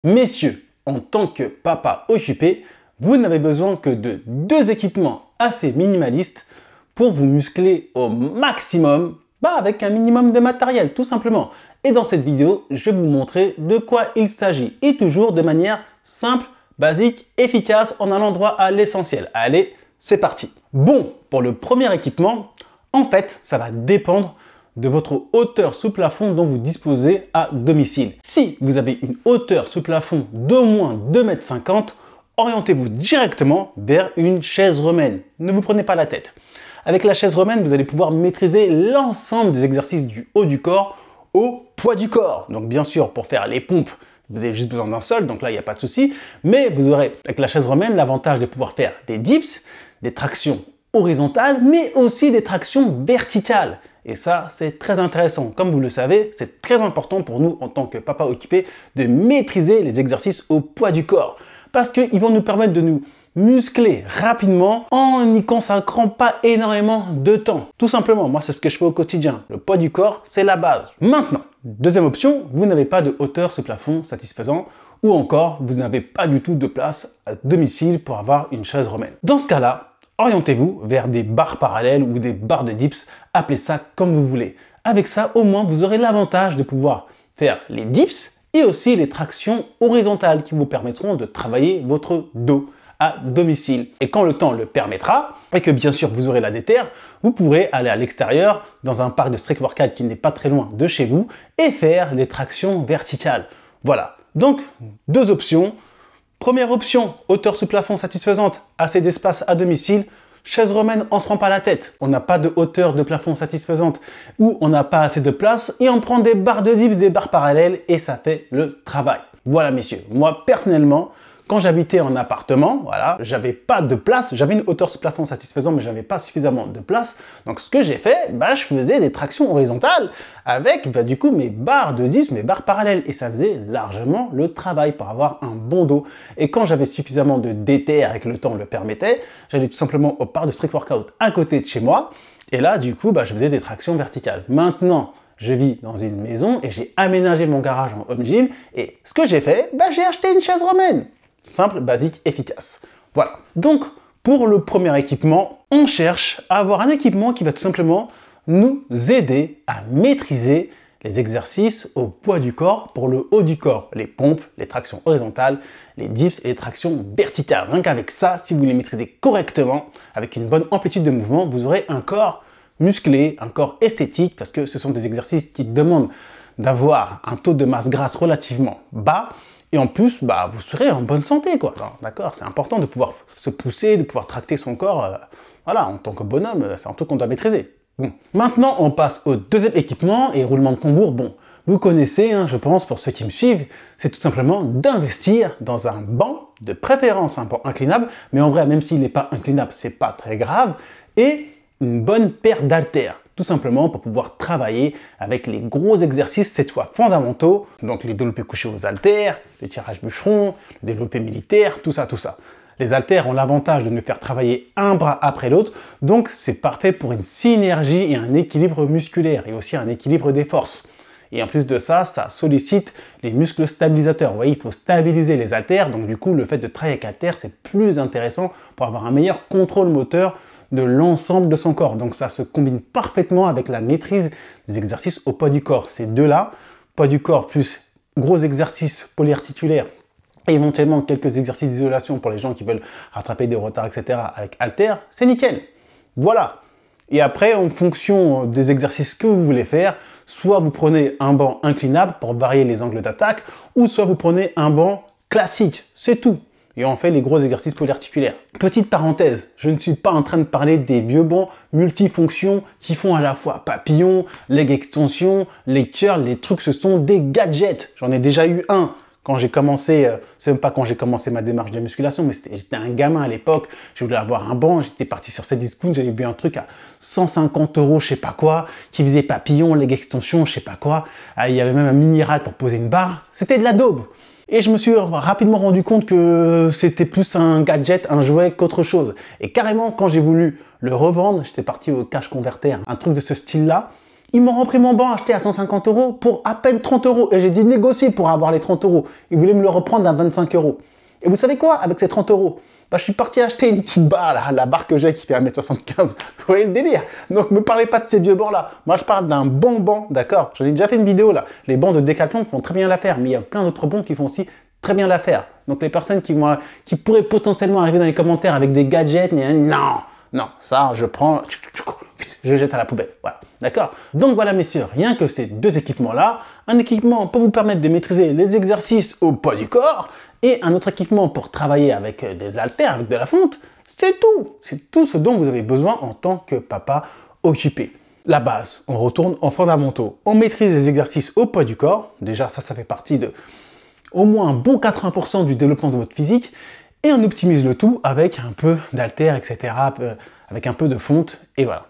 Messieurs, en tant que papa occupé, vous n'avez besoin que de deux équipements assez minimalistes pour vous muscler au maximum, avec un minimum de matériel, tout simplement. Et dans cette vidéo, je vais vous montrer de quoi il s'agit, et toujours de manière simple, basique, efficace, en allant droit à l'essentiel. Allez, c'est parti. Bon, pour le premier équipement, en fait, ça va dépendre de votre hauteur sous plafond dont vous disposez à domicile. Si vous avez une hauteur sous plafond d'au moins 2,50 m, orientez-vous directement vers une chaise romaine. Ne vous prenez pas la tête. Avec la chaise romaine, vous allez pouvoir maîtriser l'ensemble des exercices du haut du corps au poids du corps. Donc bien sûr, pour faire les pompes, vous avez juste besoin d'un seul, donc là, il n'y a pas de souci. Mais vous aurez, avec la chaise romaine, l'avantage de pouvoir faire des dips, des tractions horizontales, mais aussi des tractions verticales. Et ça, c'est très intéressant. Comme vous le savez, c'est très important pour nous, en tant que papa occupé, de maîtriser les exercices au poids du corps. Parce qu'ils vont nous permettre de nous muscler rapidement en n'y consacrant pas énormément de temps. Tout simplement, moi, c'est ce que je fais au quotidien. Le poids du corps, c'est la base. Maintenant, deuxième option, vous n'avez pas de hauteur sous plafond satisfaisant, ou encore, vous n'avez pas du tout de place à domicile pour avoir une chaise romaine. Dans ce cas-là, orientez-vous vers des barres parallèles ou des barres de dips, appelez ça comme vous voulez. Avec ça, au moins, vous aurez l'avantage de pouvoir faire les dips et aussi les tractions horizontales qui vous permettront de travailler votre dos à domicile. Et quand le temps le permettra, et que bien sûr vous aurez la déterre, vous pourrez aller à l'extérieur dans un parc de street workout qui n'est pas très loin de chez vous et faire les tractions verticales. Voilà. Donc, deux options. Première option, hauteur sous plafond satisfaisante, assez d'espace à domicile. Chaise romaine, on ne se prend pas la tête. On n'a pas de hauteur de plafond satisfaisante ou on n'a pas assez de place et on prend des barres de dips, des barres parallèles et ça fait le travail. Voilà messieurs, moi personnellement, quand j'habitais en appartement, voilà, j'avais pas de place, j'avais une hauteur sous plafond satisfaisante mais j'avais pas suffisamment de place. Donc ce que j'ai fait, je faisais des tractions horizontales avec du coup mes barres de dips, mes barres parallèles et ça faisait largement le travail pour avoir un bon dos. Et quand j'avais suffisamment de déterre et que le temps le permettait, j'allais tout simplement au parc de street workout à côté de chez moi et là du coup je faisais des tractions verticales. Maintenant, je vis dans une maison et j'ai aménagé mon garage en home gym et ce que j'ai fait, j'ai acheté une chaise romaine. Simple, basique, efficace. Voilà. Donc, pour le premier équipement, on cherche à avoir un équipement qui va tout simplement nous aider à maîtriser les exercices au poids du corps pour le haut du corps. Les pompes, les tractions horizontales, les dips et les tractions verticales. Rien qu'avec ça, si vous les maîtrisez correctement, avec une bonne amplitude de mouvement, vous aurez un corps musclé, un corps esthétique, parce que ce sont des exercices qui demandent d'avoir un taux de masse grasse relativement bas. Et en plus, vous serez en bonne santé, quoi. D'accord, c'est important de pouvoir se pousser, de pouvoir tracter son corps. Voilà, en tant que bonhomme, c'est un truc qu'on doit maîtriser. Bon. Maintenant, on passe au deuxième équipement et roulement de tambour. Bon, vous connaissez, je pense, pour ceux qui me suivent, c'est tout simplement d'investir dans un banc, de préférence un banc inclinable, mais en vrai, même s'il n'est pas inclinable, c'est pas très grave, et une bonne paire d'haltères. Tout simplement pour pouvoir travailler avec les gros exercices, cette fois fondamentaux, donc les développés couchés aux haltères, le tirage bûcheron, le développé militaire, tout ça. Les haltères ont l'avantage de nous faire travailler un bras après l'autre, donc c'est parfait pour une synergie et un équilibre musculaire, et aussi un équilibre des forces. Et en plus de ça, ça sollicite les muscles stabilisateurs. Vous voyez, il faut stabiliser les haltères, donc du coup, le fait de travailler avec haltères, c'est plus intéressant pour avoir un meilleur contrôle moteur de l'ensemble de son corps. Donc ça se combine parfaitement avec la maîtrise des exercices au poids du corps. Ces deux-là, poids du corps plus gros exercices polyarticulaires et éventuellement quelques exercices d'isolation pour les gens qui veulent rattraper des retards, etc. avec haltères, c'est nickel. Voilà. Et après, en fonction des exercices que vous voulez faire, soit vous prenez un banc inclinable pour varier les angles d'attaque, ou soit vous prenez un banc classique. C'est tout. Et on fait les gros exercices polyarticulaires. Petite parenthèse, je ne suis pas en train de parler des vieux bancs multifonctions qui font à la fois papillon, leg extension, leg curl, les trucs, ce sont des gadgets. J'en ai déjà eu un quand j'ai commencé, c'est même pas quand j'ai commencé ma démarche de musculation, mais j'étais un gamin à l'époque, je voulais avoir un banc, j'étais parti sur Cdiscount, j'avais vu un truc à 150 €, je sais pas quoi, qui faisait papillon, leg extension, je sais pas quoi. Il y avait même un mini rack pour poser une barre, c'était de la daube. Et je me suis rapidement rendu compte que c'était plus un gadget, un jouet qu'autre chose. Et carrément, quand j'ai voulu le revendre, j'étais parti au cash converter, un truc de ce style-là. Ils m'ont repris mon banc acheté à 150 € pour à peine 30 € et j'ai dû négocier pour avoir les 30 €. Ils voulaient me le reprendre à 25 €. Et vous savez quoi? Avec ces 30 €, bah, je suis parti acheter une petite barre, là, la barre que j'ai qui fait 1m75. Vous voyez le délire? Donc, me parlez pas de ces vieux bancs-là. Moi, je parle d'un bon banc, d'accord? J'en ai déjà fait une vidéo, là. Les bancs de Decathlon font très bien l'affaire, mais il y a plein d'autres bancs qui font aussi très bien l'affaire. Donc, les personnes qui pourraient potentiellement arriver dans les commentaires avec des gadgets, non, ça, je prends, je jette à la poubelle. Voilà, d'accord? Donc, voilà, messieurs, rien que ces deux équipements-là, un équipement pour vous permettre de maîtriser les exercices au poids du corps, et un autre équipement pour travailler avec des haltères, avec de la fonte, c'est tout. C'est tout ce dont vous avez besoin en tant que papa occupé. La base, on retourne en fondamentaux. On maîtrise les exercices au poids du corps. Déjà, ça fait partie de au moins un bon 80% du développement de votre physique. Et on optimise le tout avec un peu d'haltères, etc., avec un peu de fonte. Et voilà.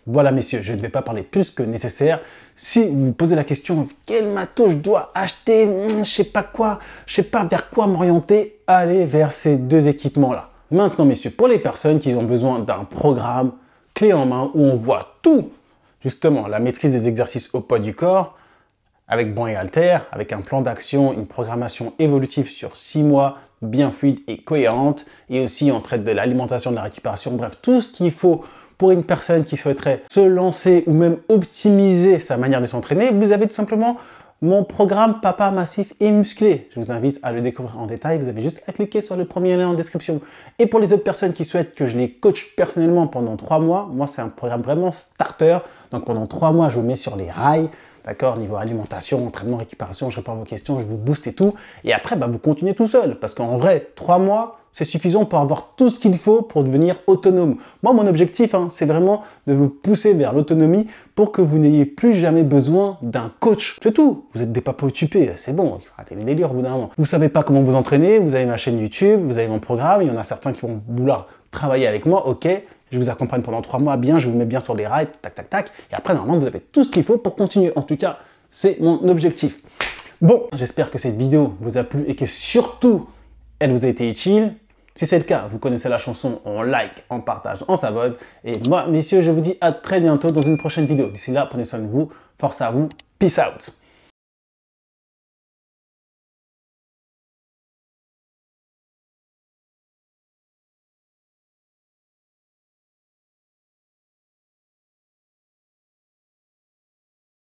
Voilà, messieurs, je ne vais pas parler plus que nécessaire. Si vous vous posez la question, quel matos je dois acheter, je sais pas quoi, je sais pas vers quoi m'orienter, allez vers ces deux équipements-là. Maintenant, messieurs, pour les personnes qui ont besoin d'un programme clé en main où on voit tout, justement, la maîtrise des exercices au poids du corps, avec banc et haltères, avec un plan d'action, une programmation évolutive sur 6 mois, bien fluide et cohérente, et aussi on traite de l'alimentation, de la récupération, bref, tout ce qu'il faut pour une personne qui souhaiterait se lancer ou même optimiser sa manière de s'entraîner, vous avez tout simplement mon programme Papa Massif et Musclé. Je vous invite à le découvrir en détail. Vous avez juste à cliquer sur le premier lien en description. Et pour les autres personnes qui souhaitent que je les coach personnellement pendant 3 mois, moi c'est un programme vraiment starter. Donc pendant 3 mois, je vous mets sur les rails. D'accord, niveau alimentation, entraînement, récupération, je réponds à vos questions, je vous booste et tout. Et après, bah, vous continuez tout seul. Parce qu'en vrai, 3 mois, c'est suffisant pour avoir tout ce qu'il faut pour devenir autonome. Moi, mon objectif, c'est vraiment de vous pousser vers l'autonomie pour que vous n'ayez plus jamais besoin d'un coach. C'est tout. Vous êtes des papas occupés, c'est bon, il faut arrêter les délires au bout d'un moment. Vous savez pas comment vous entraîner, vous avez ma chaîne YouTube, vous avez mon programme, il y en a certains qui vont vouloir travailler avec moi, ok. Je vous accompagne pendant 3 mois, bien, je vous mets bien sur les rails, tac, tac, tac. Et après, normalement, vous avez tout ce qu'il faut pour continuer. En tout cas, c'est mon objectif. Bon, j'espère que cette vidéo vous a plu et que surtout, elle vous a été utile. Si c'est le cas, vous connaissez la chanson, on like, on partage, on s'abonne. Et moi, messieurs, je vous dis à très bientôt dans une prochaine vidéo. D'ici là, prenez soin de vous, force à vous, peace out.